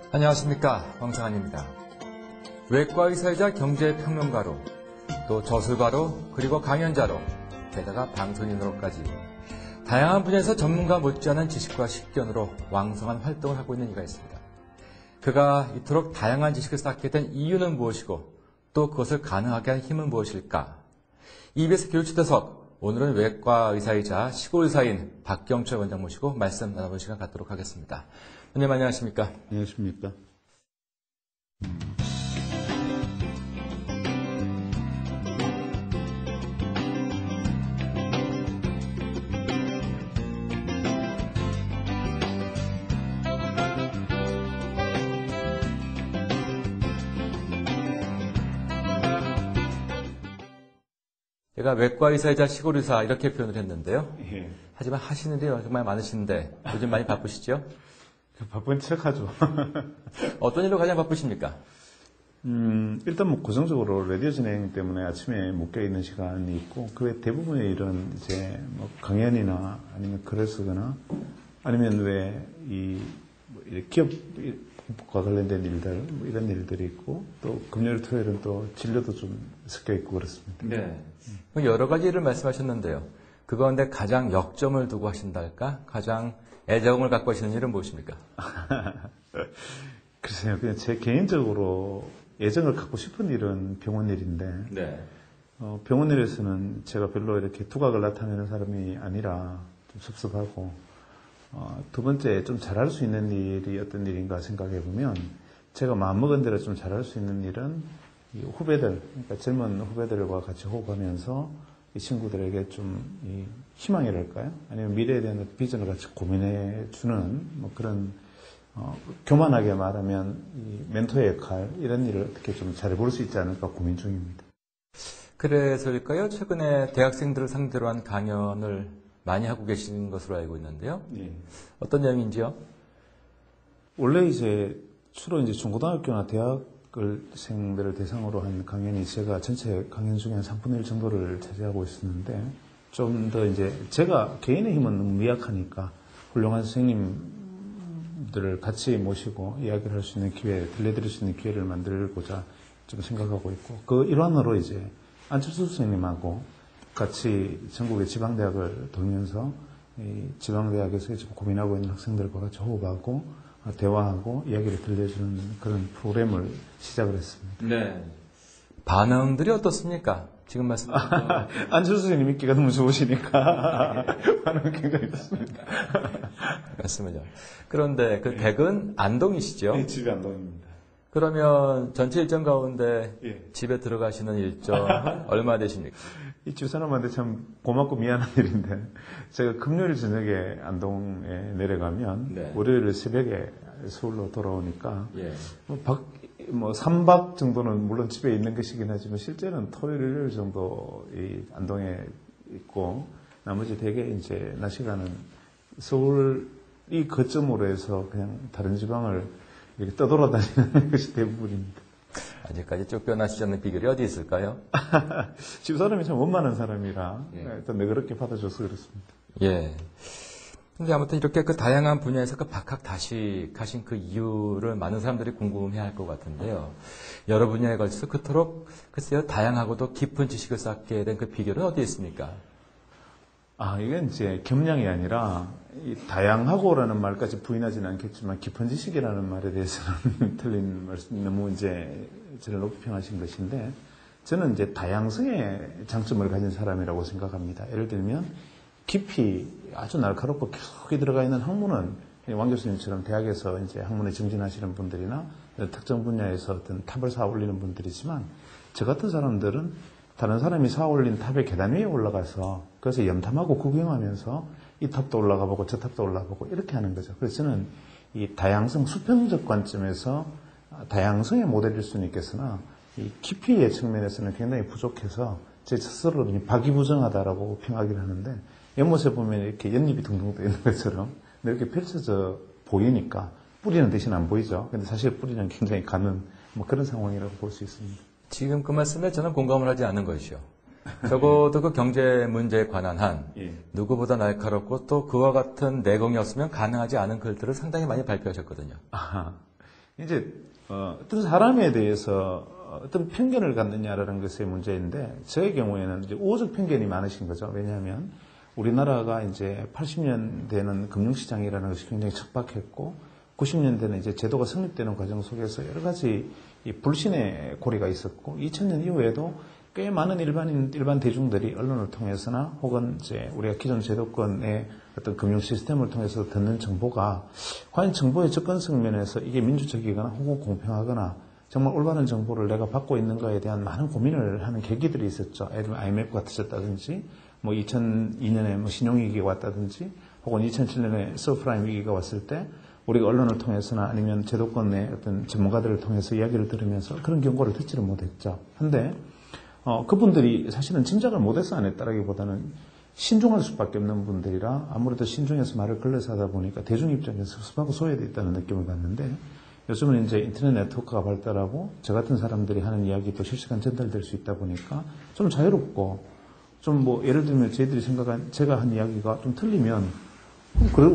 안녕하십니까, 황상한입니다. 외과의사이자 경제평론가로, 또 저술가로, 그리고 강연자로, 게다가 방송인으로까지 다양한 분야에서 전문가 못지않은 지식과 식견으로 왕성한 활동을 하고 있는 이가 있습니다. 그가 이토록 다양한 지식을 쌓게 된 이유는 무엇이고 또 그것을 가능하게 한 힘은 무엇일까? EBS 교육초대석, 오늘은 외과의사이자 시골의사인 박경철 원장 모시고 말씀 나눠볼 시간 갖도록 하겠습니다. 원장님 안녕하십니까? 안녕하십니까? 제가 외과의사이자 시골의사 이렇게 표현을 했는데요. 예. 하지만 하시는 일이 정말 많으신데 요즘 많이 바쁘시죠? 바쁜 척하죠. 어떤 일로 가장 바쁘십니까? 일단 뭐 고정적으로 라디오 진행 때문에 아침에 묶여 있는 시간이 있고 그 외 대부분의 일은 이제 뭐 강연이나 아니면 글을 쓰거나 아니면 기업과 관련된 일들 뭐 이런 일들이 있고 또 금요일 토요일은 또 진료도 좀 섞여 있고 그렇습니다. 네. 여러 가지 일을 말씀하셨는데요. 그 가운데 가장 역점을 두고 하신다 할까? 가장 애정을 갖고 하시는 일은 무엇입니까? 글쎄요. 그냥 제 개인적으로 애정을 갖고 싶은 일은 병원 일인데 네. 병원 일에서는 제가 별로 이렇게 두각을 나타내는 사람이 아니라 좀 섭섭하고 두 번째 좀 잘할 수 있는 일이 어떤 일인가 생각해 보면 제가 마음먹은 대로 좀 잘할 수 있는 일은 이 후배들, 그러니까 젊은 후배들과 같이 호흡하면서 이 친구들에게 좀 이 희망이랄까요? 아니면 미래에 대한 비전을 같이 고민해 주는 뭐 그런 교만하게 말하면 이 멘토의 역할 이런 일을 어떻게 좀 잘해볼 수 있지 않을까 고민 중입니다. 그래서일까요? 최근에 대학생들을 상대로 한 강연을 많이 하고 계시는 것으로 알고 있는데요. 예. 어떤 내용인지요? 원래 이제 주로 이제 중고등학교나 대학생들을 대상으로 한 강연이 제가 전체 강연 중에 한 3분의 1 정도를 차지하고 있었는데 좀 더 이제 제가 개인의 힘은 너무 미약하니까 훌륭한 선생님들을 같이 모시고 이야기를 할 수 있는 기회, 들려드릴 수 있는 기회를 만들고자 좀 생각하고 있고 그 일환으로 이제 안철수 선생님하고 같이 전국의 지방대학을 돌면서 이 지방대학에서 지금 고민하고 있는 학생들과 같이 호흡하고 대화하고 이야기를 들려주는 그런 프로그램을 시작을 했습니다. 네. 반응들이 어떻습니까? 지금 말씀하신 안철수 선생님 인기가 너무 좋으시니까 반응 굉장히 좋습니다. 맞습니다. 그런데 그 댁은 안동이시죠? 네, 집이 안동입니다. 그러면 전체 일정 가운데 예. 집에 들어가시는 일정은 얼마 되십니까? 이 집사람한테 참 고맙고 미안한 일인데 제가 금요일 저녁에 안동에 내려가면 네. 월요일 새벽에 서울로 돌아오니까 예. 3박 정도는 물론 집에 있는 것이긴 하지만 실제는 토요일, 일요일 정도 이 안동에 있고 나머지 대개 이제 낮 시간은 서울이 거점으로 해서 그냥 다른 지방을 이렇게 떠돌아다니는 것이 대부분입니다. 아직까지 쫓겨나시지 않는 비결이 어디 있을까요? 집사람이 참 원만한 사람이라 예. 일단 너그럽게 받아줘서 그렇습니다. 예. 근데 아무튼 이렇게 그 다양한 분야에서 그 박학다식하신 그 이유를 많은 사람들이 궁금해 할 것 같은데요. 여러 분야에 걸쳐서 그토록 글쎄요, 다양하고도 깊은 지식을 쌓게 된 그 비결은 어디에 있습니까? 이건 이제 겸양이 아니라 이 다양하고라는 말까지 부인하지는 않겠지만 깊은 지식이라는 말에 대해서는 틀린 말씀, 너무 이제 저를 높이 평하신 것인데 저는 이제 다양성의 장점을 가진 사람이라고 생각합니다. 예를 들면 깊이 아주 날카롭고 깊이 들어가 있는 학문은 왕 교수님처럼 대학에서 이제 학문에 정진하시는 분들이나 특정 분야에서 어떤 탑을 쌓아 올리는 분들이지만 저 같은 사람들은 다른 사람이 쌓아 올린 탑의 계단 위에 올라가서 그래서 염탐하고 구경하면서 이 탑도 올라가 보고 저 탑도 올라가 보고 이렇게 하는 거죠. 그래서 저는 이 다양성, 수평적 관점에서 다양성의 모델일 수는 있겠으나 이 깊이의 측면에서는 굉장히 부족해서 제 스스로는 박이부정하다라고 평하기를 하는데 연못에 보면 이렇게 연잎이 둥둥 떠 있는 것처럼 이렇게 펼쳐져 보이니까 뿌리는 대신 안 보이죠. 근데 사실 뿌리는 굉장히 가는 뭐 그런 상황이라고 볼 수 있습니다. 지금 그 말씀에 저는 공감을 하지 않는 것이요. 적어도 그 경제 문제에 관한 한 누구보다 날카롭고 또 그와 같은 내공이 없으면 가능하지 않은 글들을 상당히 많이 발표하셨거든요. 이제 어떤 사람에 대해서 어떤 편견을 갖느냐라는 것의 문제인데 저의 경우에는 이제 우호적 편견이 많으신 거죠. 왜냐하면 우리나라가 이제 80년대는 금융시장이라는 것이 굉장히 척박했고 90년대는 이제 제도가 성립되는 과정 속에서 여러 가지 이 불신의 고리가 있었고 2000년 이후에도 꽤 많은 일반 대중들이 언론을 통해서나 혹은 이제 우리가 기존 제도권의 어떤 금융 시스템을 통해서 듣는 정보가 과연 정보의 접근성 면에서 이게 민주적이거나 혹은 공평하거나 정말 올바른 정보를 내가 받고 있는가에 대한 많은 고민을 하는 계기들이 있었죠. 예를 들면 IMF가 터졌다든지, 뭐 2002년에 뭐 신용위기가 왔다든지, 혹은 2007년에 서프라임 위기가 왔을 때 우리가 언론을 통해서나 아니면 제도권의 어떤 전문가들을 통해서 이야기를 들으면서 그런 경고를 듣지를 못했죠. 근데 그분들이 사실은 짐작을 못해서 안 했다라기보다는 신중할 수밖에 없는 분들이라 아무래도 신중해서 말을 걸러서 하다 보니까 대중 입장에서 섭섭하고 소외되어 있다는 느낌을 받는데 요즘은 이제 인터넷 네트워크가 발달하고 저 같은 사람들이 하는 이야기도 실시간 전달될 수 있다 보니까 좀 자유롭고 좀 뭐 예를 들면 저희들이 생각한 제가 한 이야기가 좀 틀리면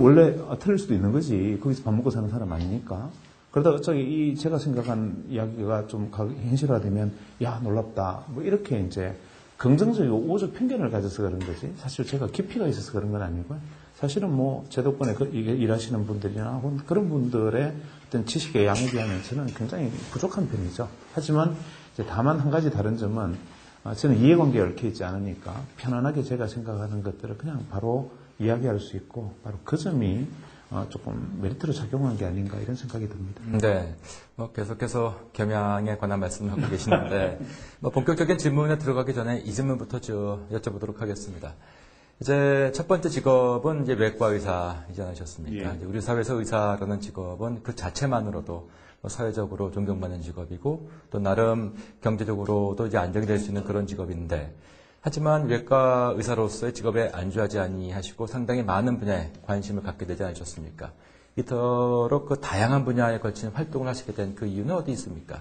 원래 틀릴 수도 있는 거지. 거기서 밥 먹고 사는 사람 아니니까. 그러다가 갑자기 제가 생각한 이야기가 좀 현실화되면 야 놀랍다 뭐 이렇게 이제 긍정적이고 우호적 편견을 가져서 그런 거지. 사실 제가 깊이가 있어서 그런 건 아니고요. 사실은 뭐 제도권에 일하시는 분들이나 혹은 그런 분들의 어떤 지식의 양에 비하면 저는 굉장히 부족한 편이죠. 하지만 이제 다만 한 가지 다른 점은 저는 이해관계에 얽혀 있지 않으니까 편안하게 제가 생각하는 것들을 그냥 바로 이야기할 수 있고 바로 그 점이 조금 메리트로 작용한 게 아닌가 이런 생각이 듭니다. 네. 계속해서 겸양에 관한 말씀을 하고 계시는데, 본격적인 질문에 들어가기 전에 이 질문부터 여쭤보도록 하겠습니다. 이제 첫 번째 직업은 이제 외과 의사이지 않으셨습니까? 예. 이제 우리 사회에서 의사라는 직업은 그 자체만으로도 사회적으로 존경받는 직업이고, 또 나름 경제적으로도 이제 안정이 될 수 있는 그런 직업인데, 하지만 외과 의사로서의 직업에 안주하지 아니하시고 상당히 많은 분야에 관심을 갖게 되지 않으셨습니까? 이토록 그 다양한 분야에 걸친 활동을 하시게 된 그 이유는 어디 있습니까?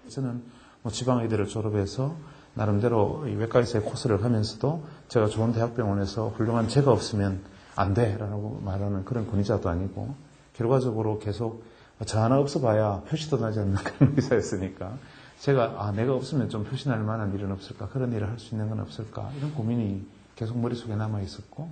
저는 뭐 지방의대를 졸업해서 나름대로 외과 의사의 코스를 하면서도 제가 좋은 대학병원에서 훌륭한 제가 없으면 안 돼라고 말하는 그런 권위자도 아니고 결과적으로 계속 저 하나 없어봐야 표시도 나지 않는 그런 의사였으니까 제가 내가 없으면 좀 표시날 만한 일은 없을까? 그런 일을 할 수 있는 건 없을까? 이런 고민이 계속 머릿속에 남아 있었고